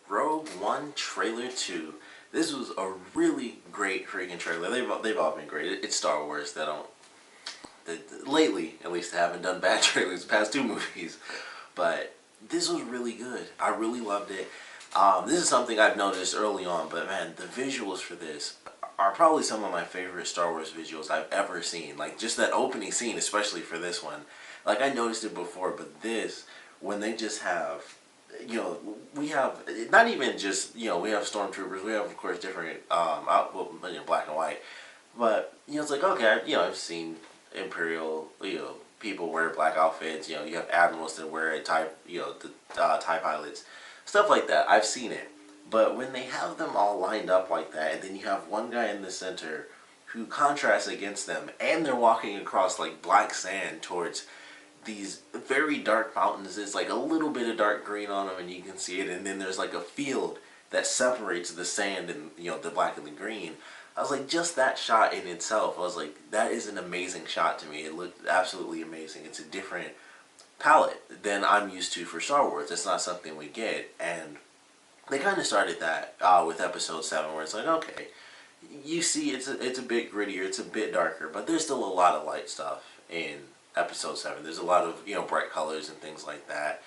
Rogue One Trailer 2. This was a really great freaking trailer. They've all been great. It's Star Wars. Lately, at least, they haven't done bad trailers the past two movies. But this was really good. I really loved it. This is something I've noticed early on, but man, the visuals for this are probably some of my favorite Star Wars visuals I've ever seen. Like, just that opening scene, especially for this one. Like, I noticed it before, but this, when they just have, we have, not even just, we have stormtroopers, we have, of course, different, black and white. But, it's like, okay, I've seen Imperial, people wear black outfits, you have admirals that wear a TIE, TIE pilots, stuff like that. I've seen it. But when they have them all lined up like that, and then you have one guy in the center who contrasts against them, and they're walking across like black sand towards these very dark mountains. There's like a little bit of dark green on them, and you can see it. And then there's like a field that separates the sand and the black and the green. I was like, just that shot in itself, I was like, that is an amazing shot to me. It looked absolutely amazing. It's a different palette than I'm used to for Star Wars. It's not something we get, and they kind of started that with Episode 7, where it's like, okay, you see, it's a bit grittier, it's a bit darker, but there's still a lot of light stuff in Episode 7. There's a lot of bright colors and things like that.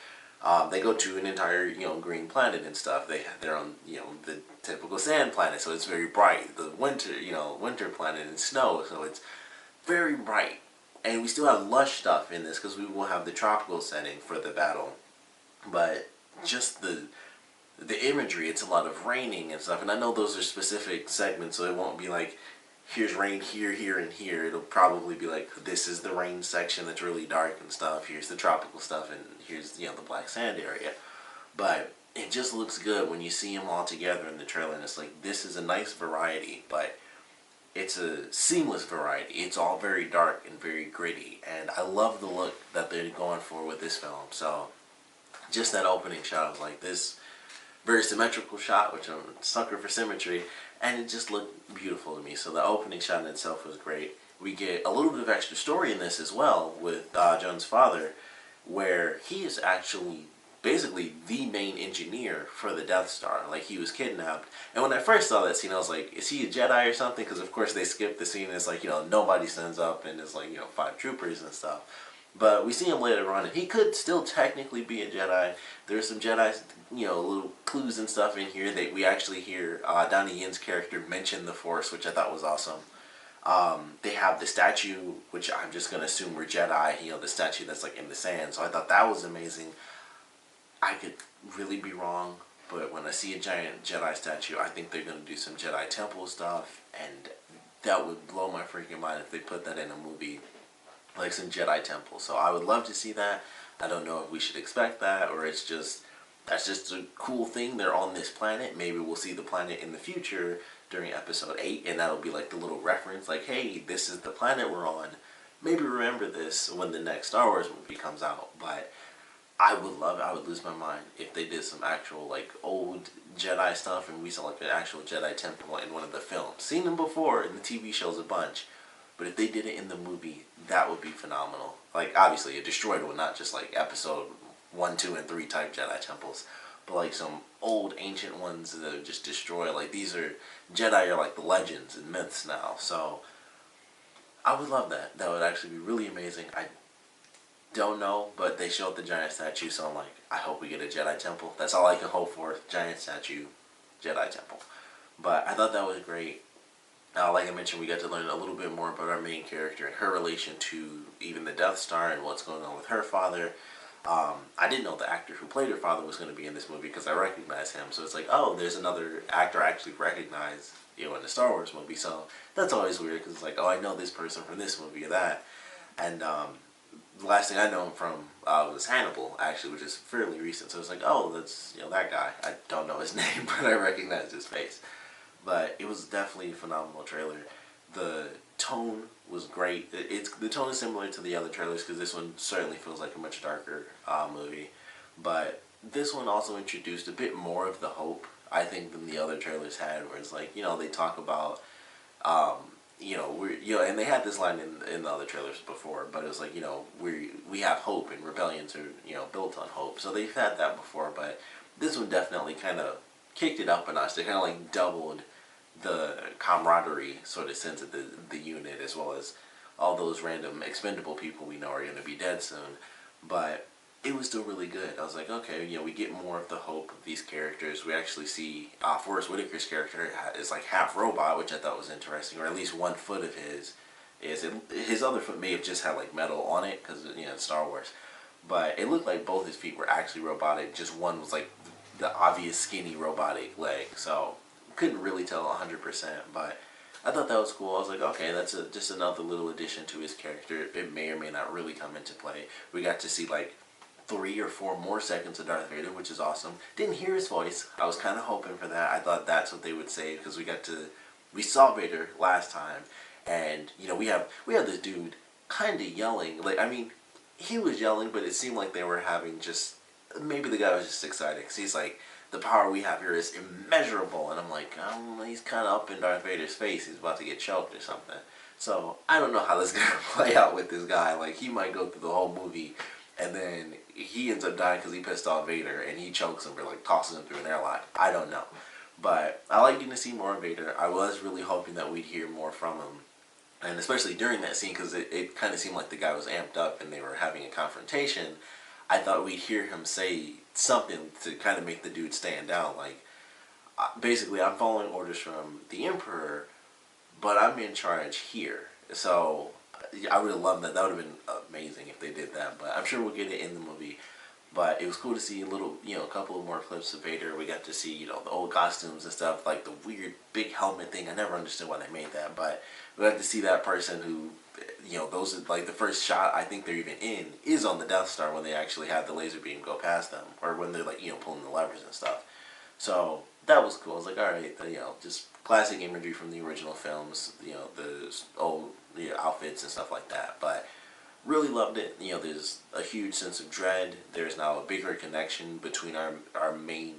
They go to an entire green planet and stuff. They're on the typical sand planet, so it's very bright. The winter planet and snow, so it's very bright. And we still have lush stuff in this because we will have the tropical setting for the battle. But just the imagery, it's a lot of raining and stuff. And I know those are specific segments, so it won't be like, here's rain here, here, and here. It'll probably be like, this is the rain section that's really dark and stuff. Here's the tropical stuff, and here's the black sand area. But it just looks good when you see them all together in the trailer, and it's like, this is a nice variety, but it's a seamless variety. It's all very dark and very gritty, and I love the look that they're going for with this film. So just that opening shot, I was like, this very symmetrical shot, which I'm a sucker for symmetry, and it just looked beautiful to me. So the opening shot in itself was great. We get a little bit of extra story in this as well with John's father, where he is actually basically the main engineer for the Death Star. Like, he was kidnapped. And when I first saw that scene, I was like, is he a Jedi or something? Because of course they skipped the scene and it's like, nobody stands up and it's like, 5 troopers and stuff. But we see him later on, and he could still technically be a Jedi. There's some Jedi, little clues and stuff in here that we actually hear Donnie Yin's character mention the Force, which I thought was awesome. They have the statue, which I'm just going to assume we're Jedi, the statue that's like in the sand. So I thought that was amazing. I could really be wrong, but when I see a giant Jedi statue, I think they're going to do some Jedi Temple stuff, and that would blow my freaking mind if they put that in a movie, like some Jedi Temple. So I would love to see that. I don't know if we should expect that, or that's just a cool thing. They're on this planet. Maybe we'll see the planet in the future during Episode 8, and that'll be like the little reference, like, hey, this is the planet we're on. Maybe remember this when the next Star Wars movie comes out. But I would love it. I would lose my mind if they did some actual, like, old Jedi stuff and we saw, like, an actual Jedi Temple in one of the films. Seen them before in the TV shows a bunch, but if they did it in the movie, that would be phenomenal. Like, obviously, a destroyed one, not just, like, Episode 1, 2, and 3 type Jedi Temples, but, like, some old, ancient ones that are just destroyed. Like, these are, Jedi are, like, the legends and myths now, so I would love that. That would actually be really amazing. I don't know, but they showed the giant statue, so I'm like, I hope we get a Jedi Temple. That's all I can hope for. Giant statue, Jedi Temple. But I thought that was great. Like I mentioned, we got to learn a little bit more about our main character and her relation to even the Death Star and what's going on with her father. I didn't know the actor who played her father was going to be in this movie because I recognized him. So it's like, oh, there's another actor I actually recognize, in the Star Wars movie. So that's always weird because it's like, oh, I know this person from this movie or that. And the last thing I know him from was Hannibal, actually, which is fairly recent. So it's like, oh, that's that guy. I don't know his name, but I recognized his face. But it was definitely a phenomenal trailer. The tone was great. The tone is similar to the other trailers because this one certainly feels like a much darker movie. But this one also introduced a bit more of the hope, I think, than the other trailers had, where it's like, they talk about and they had this line in the other trailers before, but it was like, we have hope and rebellions are, built on hope. So they've had that before, but this one definitely kind of kicked it up a notch. They kind of like doubled the camaraderie sort of sense of the unit, as well as all those random expendable people we know are going to be dead soon. But it was still really good. I was like, okay, we get more of the hope of these characters. We actually see Forrest Whitaker's character is like half robot, which I thought was interesting, or at least one foot of his other foot may have just had like metal on it because it's Star Wars, but it looked like both his feet were actually robotic. Just one was like the obvious skinny robotic leg, so couldn't really tell 100%. But I thought that was cool. I was like, okay, that's just another little addition to his character. It may or may not really come into play. We got to see like 3 or 4 more seconds of Darth Vader, which is awesome. Didn't hear his voice. I was kind of hoping for that. I thought that's what they would say, because we saw Vader last time, and we have this dude kind of yelling. Like, I mean, he was yelling, but it seemed like they were having just, maybe the guy was just excited because he's like, the power we have here is immeasurable, and I'm like, he's kind of up in Darth Vader's face. He's about to get choked or something. So I don't know how this is gonna play out with this guy. Like, he might go through the whole movie, and then he ends up dying because he pissed off Vader, and he chokes him or like tosses him through an airlock. I don't know, but I like getting to see more of Vader. I was really hoping that we'd hear more from him, and especially during that scene, because it kind of seemed like the guy was amped up and they were having a confrontation. I thought we'd hear him say something to kind of make the dude stand down. Like, basically, I'm following orders from the Emperor, but I'm in charge here. So I would have loved that. That would have been amazing if they did that. But I'm sure we'll get it in the movie. But it was cool to see a couple of more clips of Vader. We got to see, the old costumes and stuff, like the weird big helmet thing. I never understood why they made that, but we got to see that person who, those are like the first shot I think they're even in is on the Death Star when they actually have the laser beam go past them, or when they're like, pulling the levers and stuff. So that was cool. I was like, all right, just classic imagery from the original films, the old outfits and stuff like that. But really loved it. There's a huge sense of dread. There's now a bigger connection between our main,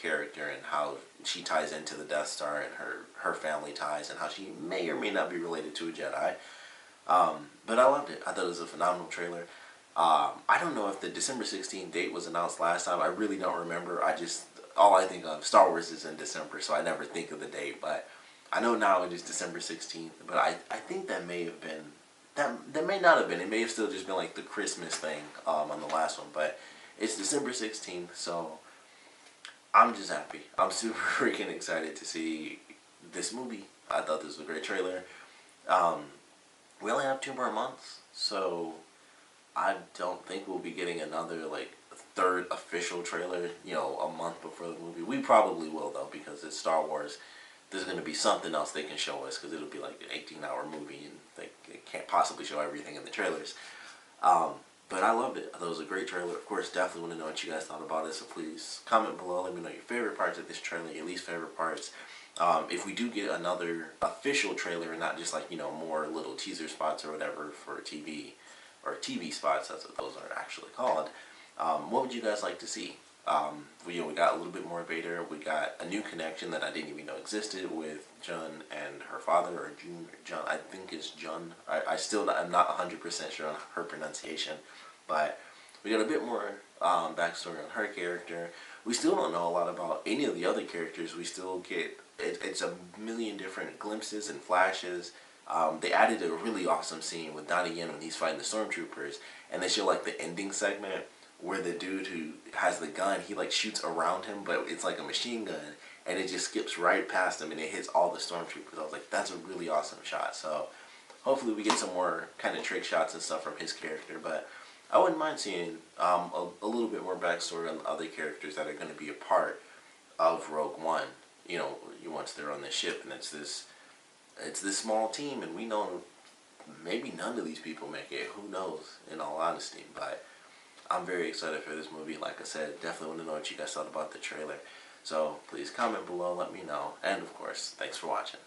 character, and how she ties into the Death Star, and her family ties, and how she may or may not be related to a Jedi. But I loved it. I thought it was a phenomenal trailer. I don't know if the December 16th date was announced last time. I really don't remember. All I think of, Star Wars is in December, so I never think of the date. But I know now it is December 16th. But I think that may have been, that may not have been. It may have still just been like the Christmas thing on the last one. But it's December 16th, so I'm just happy. I'm super freaking excited to see this movie. I thought this was a great trailer. We only have 2 more months, so I don't think we'll be getting another like third official trailer, a month before the movie. We probably will, though, because it's Star Wars. There's going to be something else they can show us, because it'll be like an 18-hour movie, and they can't possibly show everything in the trailers. But I loved it. I thought it was a great trailer. Of course, definitely want to know what you guys thought about it, so please comment below. Let me know your favorite parts of this trailer, your least favorite parts. If we do get another official trailer, and not just like, more little teaser spots or whatever for TV, or TV spots, that's what those are actually called, what would you guys like to see? We got a little bit more Vader. We got a new connection that I didn't even know existed with Jun and her father, or Jun, I think it's Jun. I'm not 100% sure on her pronunciation, but we got a bit more backstory on her character. We still don't know a lot about any of the other characters. We still get, it's a million different glimpses and flashes. They added a really awesome scene with Donnie Yen when he's fighting the stormtroopers, and they show like the ending segment where the dude who has the gun, he like shoots around him, but it's like a machine gun, and it just skips right past him and it hits all the stormtroopers. I was like, that's a really awesome shot. So hopefully we get some more kind of trick shots and stuff from his character. But I wouldn't mind seeing a little bit more backstory on the other characters that are going to be a part of Rogue One. Once they're on the ship, and it's this small team, and we know maybe none of these people make it. Who knows, in all honesty. But I'm very excited for this movie. Like I said, definitely want to know what you guys thought about the trailer. So please comment below, let me know. And of course, thanks for watching.